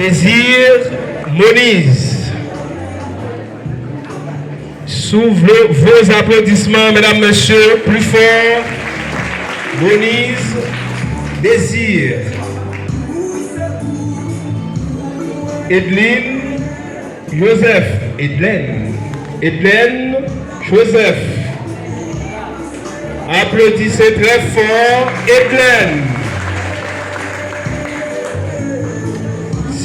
Désir Moniz. Sous vos applaudissements, mesdames, messieurs, plus fort. Moniz Désir. Edline Joseph. Edline Joseph. Applaudissez très fort Edline.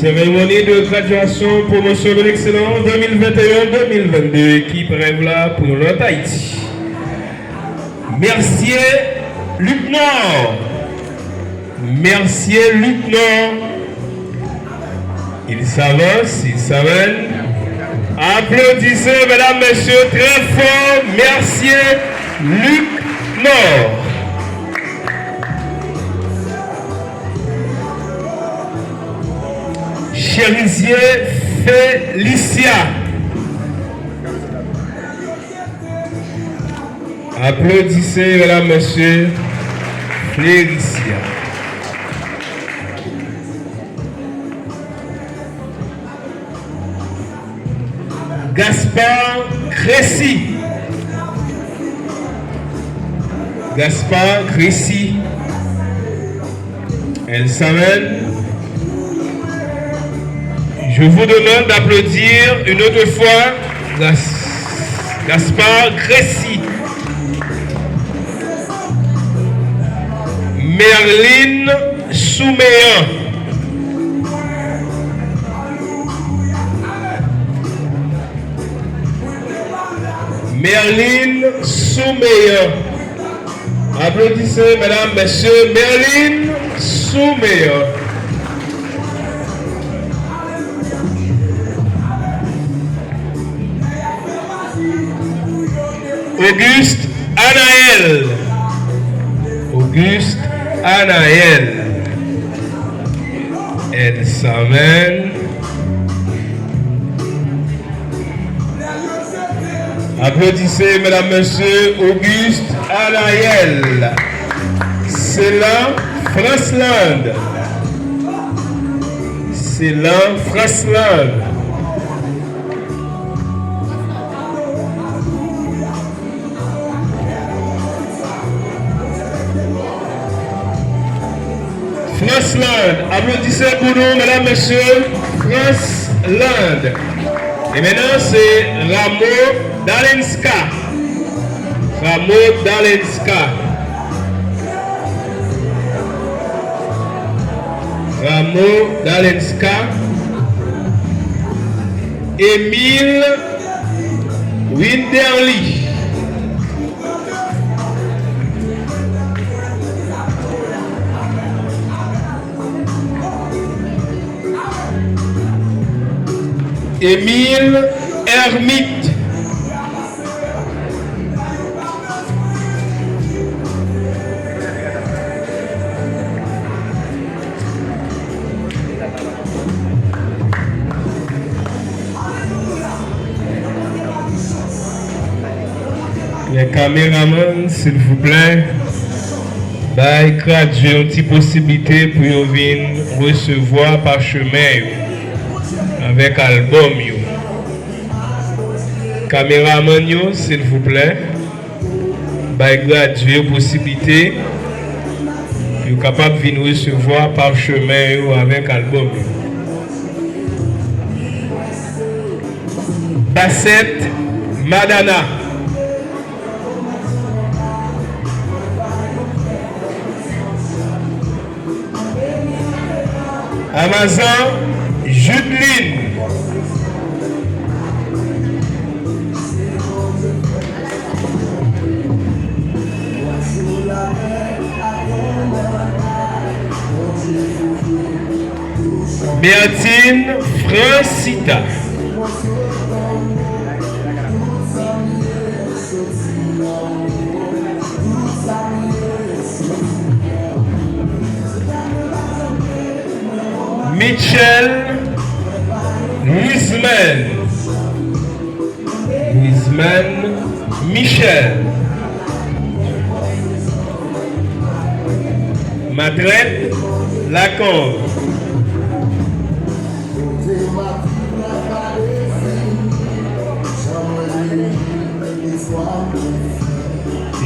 Cérémonie de graduation, promotion de l'excellence 2021-2022, équipe rêve là pour notre Haïti. Mercier lieutenant. Mercier lieutenant. Il s'avance, il s'amène. Applaudissez, mesdames, messieurs, très fort. Mercier lieutenant. Chérisier Félicia. Applaudissez, mesdames, messieurs, Félicia. Gaspard Crécy. Gaspard Crécy. Elle s'amène. Je vous demande d'applaudir une autre fois Gaspard Crécy. Merline Souméan. Merline Souméan. Applaudissez, mesdames, messieurs, Merline Souméan. Auguste Anaël. Auguste Anaël. Elle s'amène. Applaudissez, mesdames, messieurs, Auguste Anaël. C'est là, Frasland. C'est là, Frasland. Frasland. Applaudissez pour nous, mesdames, messieurs, Frasland. Et maintenant, c'est Rameau Dalenska. Rameau Dalenska. Rameau Dalenska. Émile Winderly. Émile Hermite. Les caméramans, s'il vous plaît, graduer une petite possibilité pour venir recevoir par chemin avec album. Caméraman, s'il vous plaît, graduer une possibilité pour capable de venir recevoir par chemin avec album. Bassette Madana. Amazon Judeline. Bertine Francita. Michel Wiesman. Michel. Madrette Lacombe.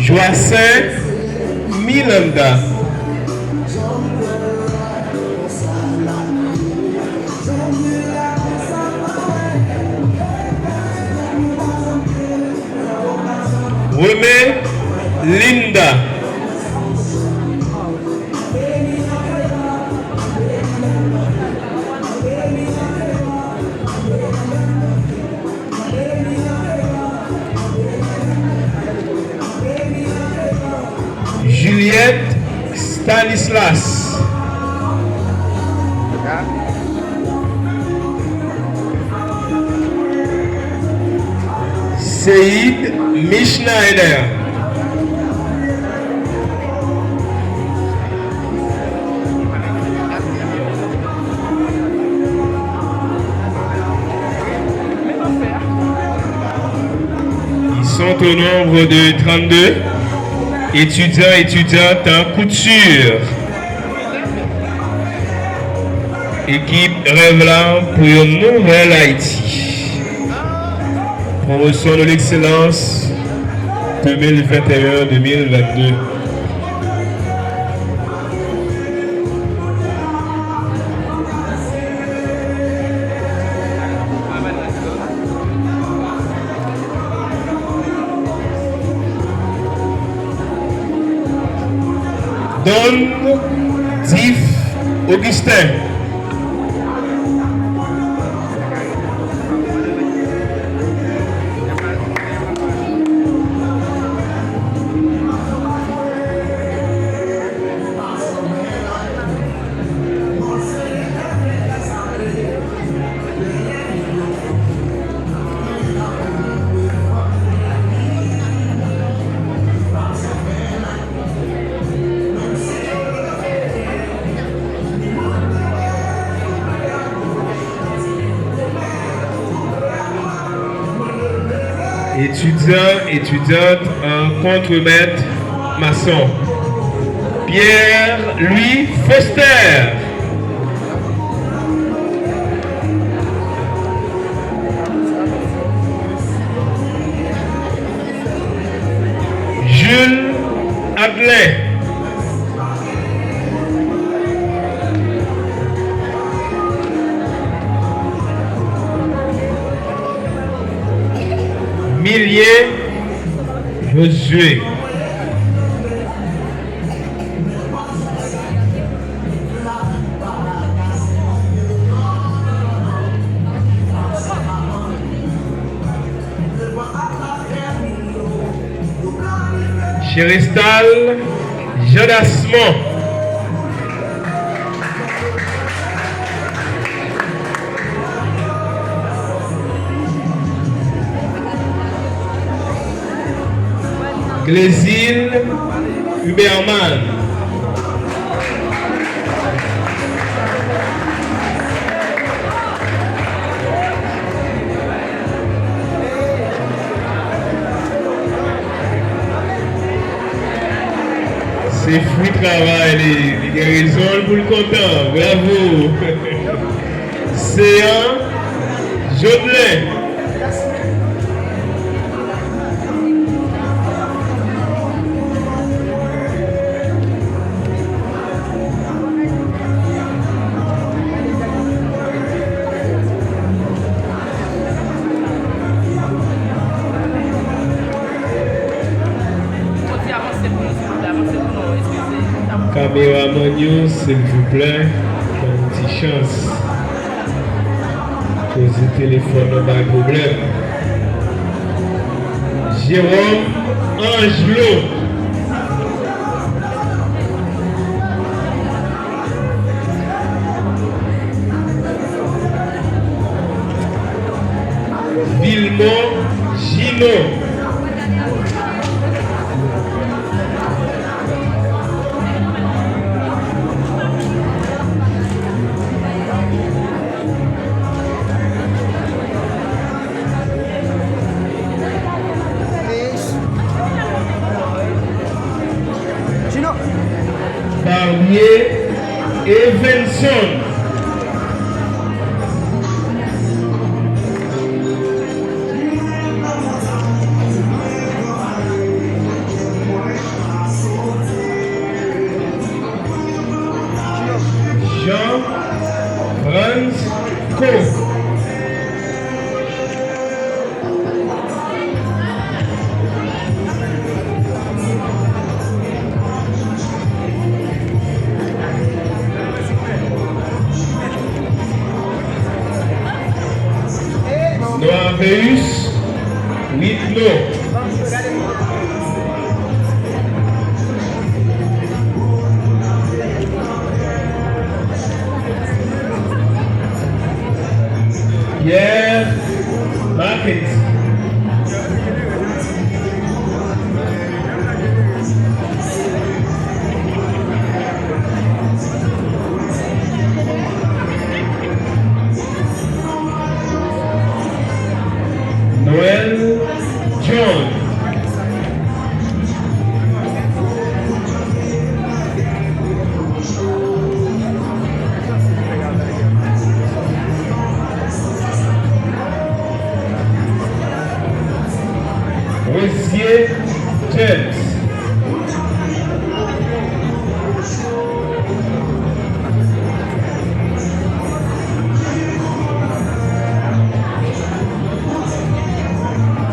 Joacin Milanda. René Linda. Juliette Stanislas. Seyd Mischneider. Ils sont au nombre de 32 étudiants et étudiantes en couture. Équipe Rêvelant pour une nouvelle Haïti. Promotion de l'excellence 2021-2022. Don Diff Augustin. Étudiants, étudiantes en contremaître maçon. Pierre-Louis Foster. Jules Adlin. Millier Josué. Chéristal Jodasmont. Glésil Huberman. C'est fou travail, les guérisons pour le content, bravo. Céan Jodelin. Caméraman, s'il vous plaît, une petite chance. Poser le téléphone, pas de problème. Jérôme Angelot. Villemont Gino. Barnier Evenson. Marco. Noaveus Whitlow. Pierre Mackenzie. Noel John. Rosier James.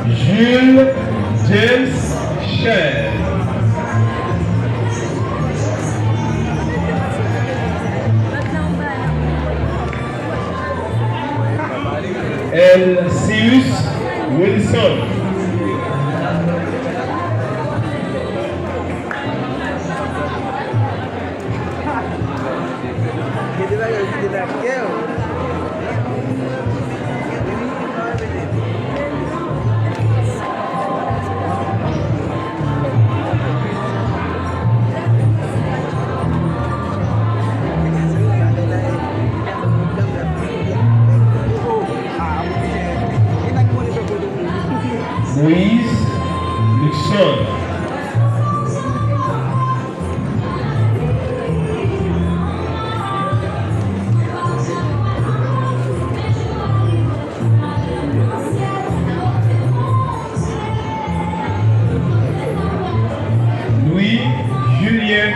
Jules James Cher. Elcius Wilson. Moïse Luxon. Louis Julien.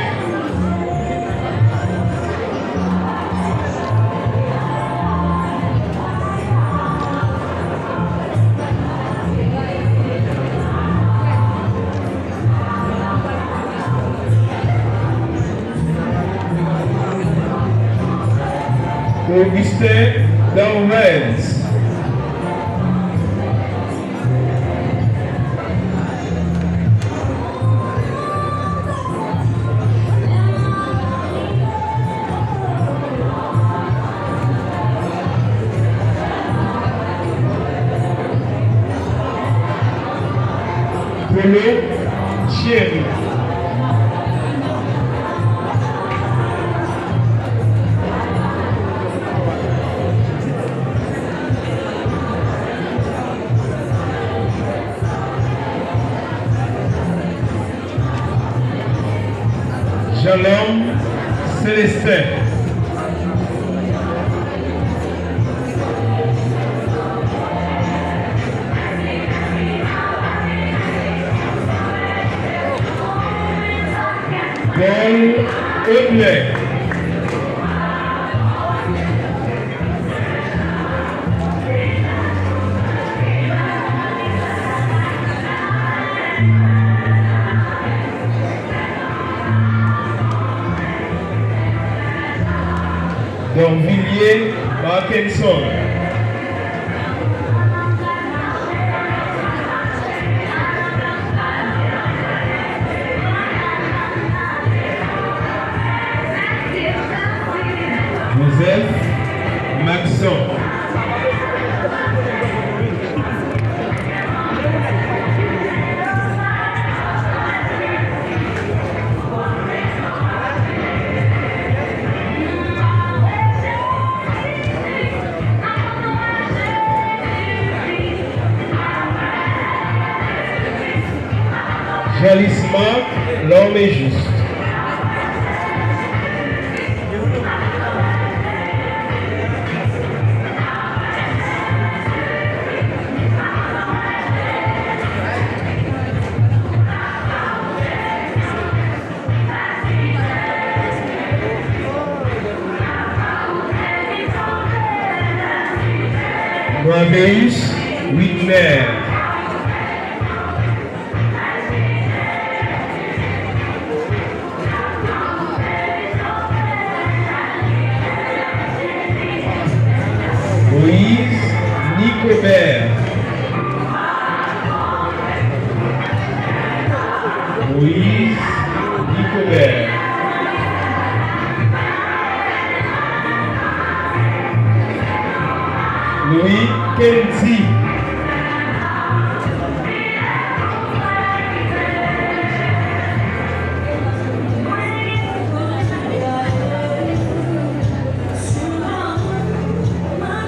Augustin Darwens. Polo Thierry. Shalom Célestin. Paul Eblek. Villiers Parkinson. Joseph Maxon. Jalice Marc, l'homme est juste. Moaveus Widmer. Moïse Nicobert. Moïse Nicobert. Louis Kenzi.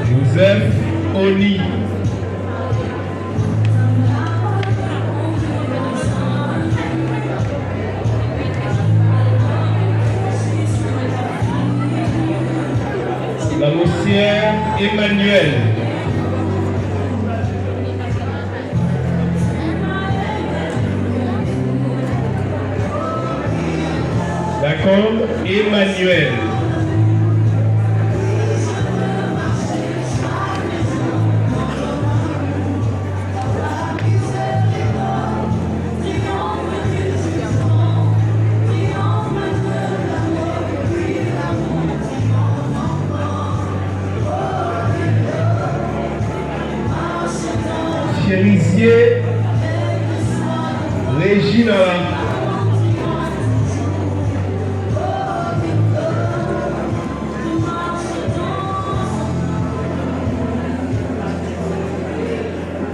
Joseph Oni. La Moussière Emmanuel. Lacombe Emmanuel. Chérisier Régina.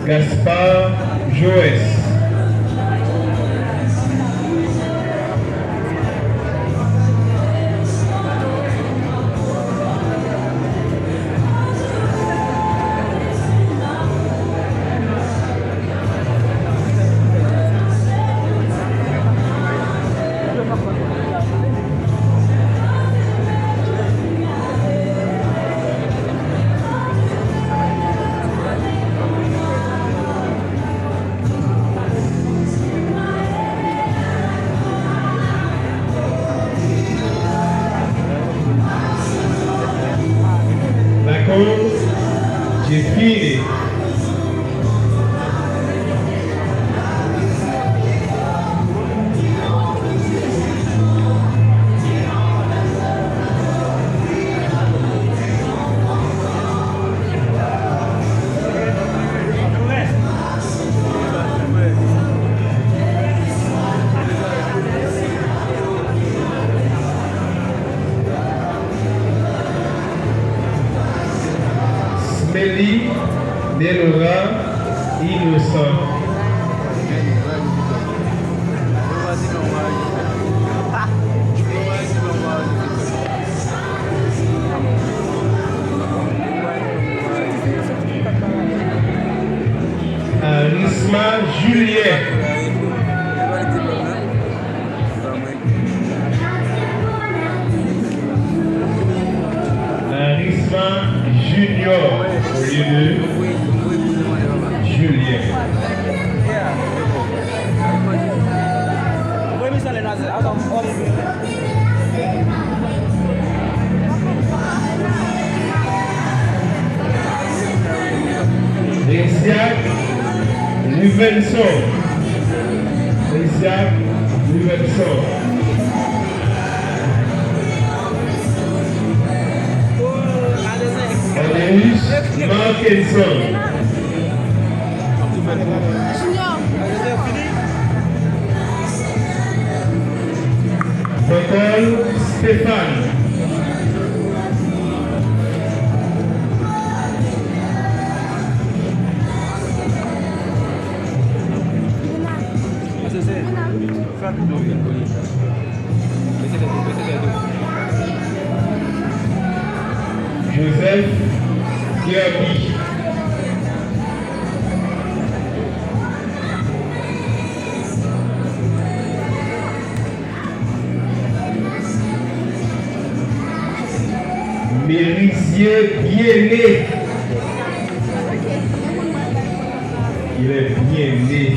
Gaspard Joès. J'ai fini. Smelly Delora Innocent. Arisma Julien. Arisma Junior au lieu de Julien. Isiac Luvenson. Isiac Luvenson. Adeus Markinson. Paul Stéphane. Joseph Gabi. Mérisier bien-né. Il est bien né.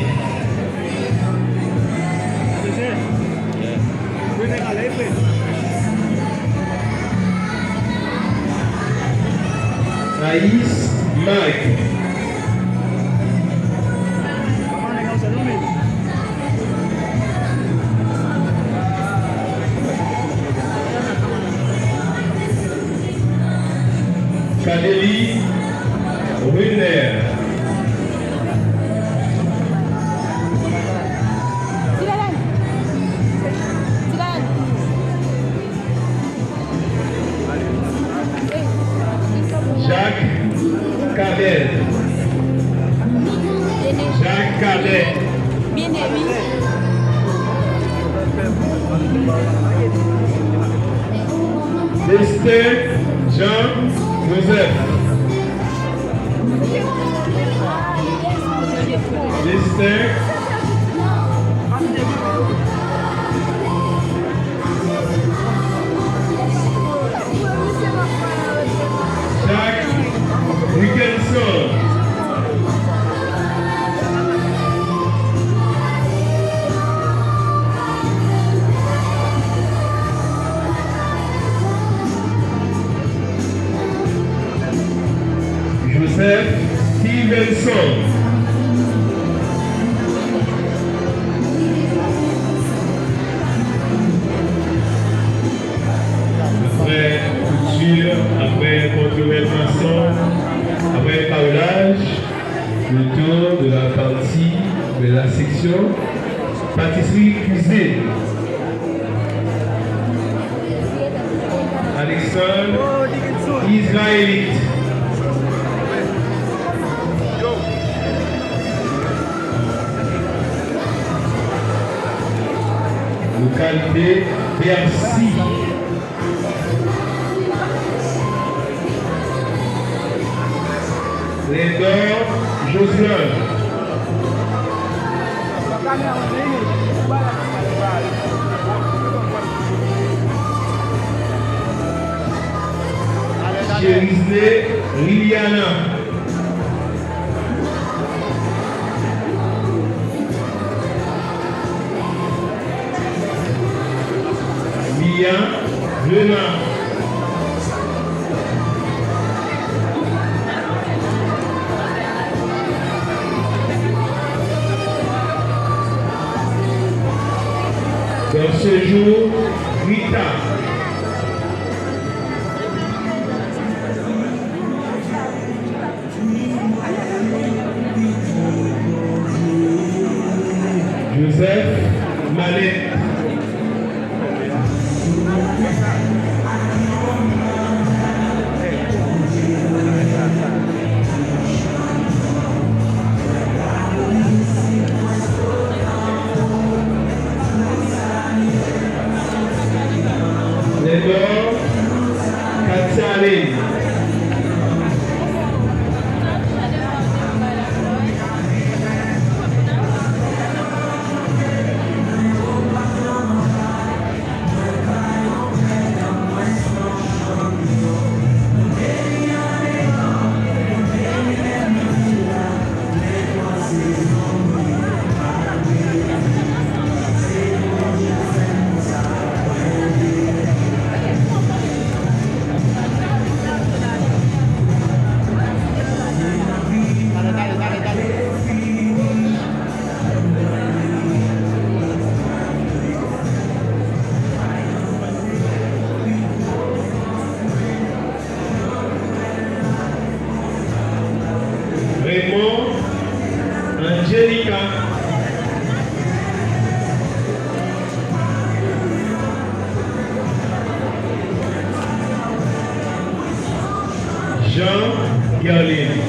Aïs Marc. Kadeli Runer. Jacques Cadet. Jacques Cadet. Destin Jean Joseph. Destin Jacques Wilkinson. Joseph Stevenson. Après couture, après contrôle maçon, après carrelage, le tour de la partie de la section pâtisserie cuisine. Alexandre Israélite. Localité Bercy. Lédor Jocelyn. Chérisné Liliana. Mia Venant. Dans ce jour, Rita. Joseph Malette. Lédor Katsaline. Raymond Angelica. Jean Garline.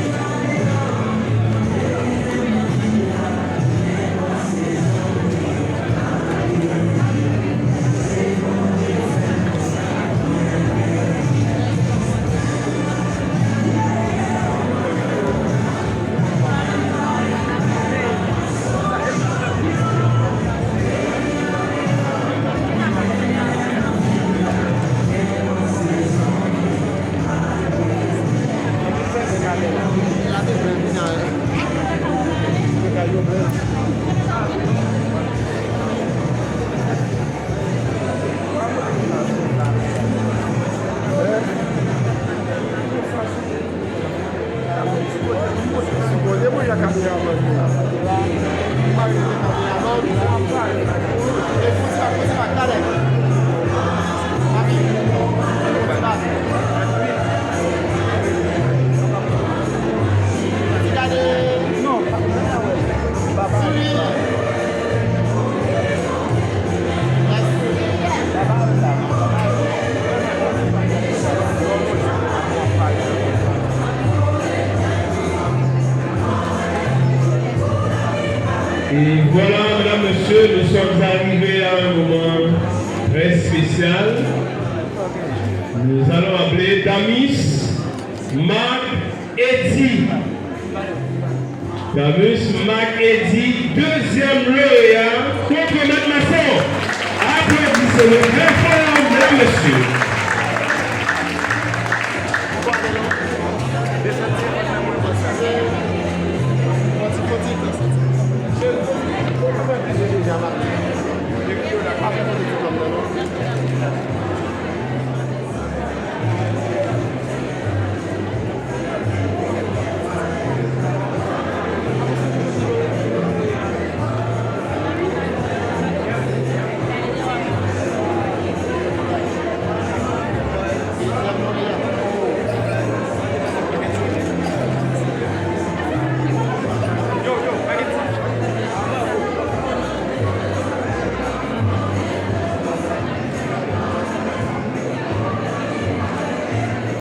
Et voilà, mesdames, messieurs, nous sommes arrivés à un moment très spécial. Nous allons appeler Damis, Marc, Eddy. Damis, Marc, Eddy, deuxième lauréat contre Matt Masson. Applaudissez-le très fort, mesdames, messieurs. Déjà marqué.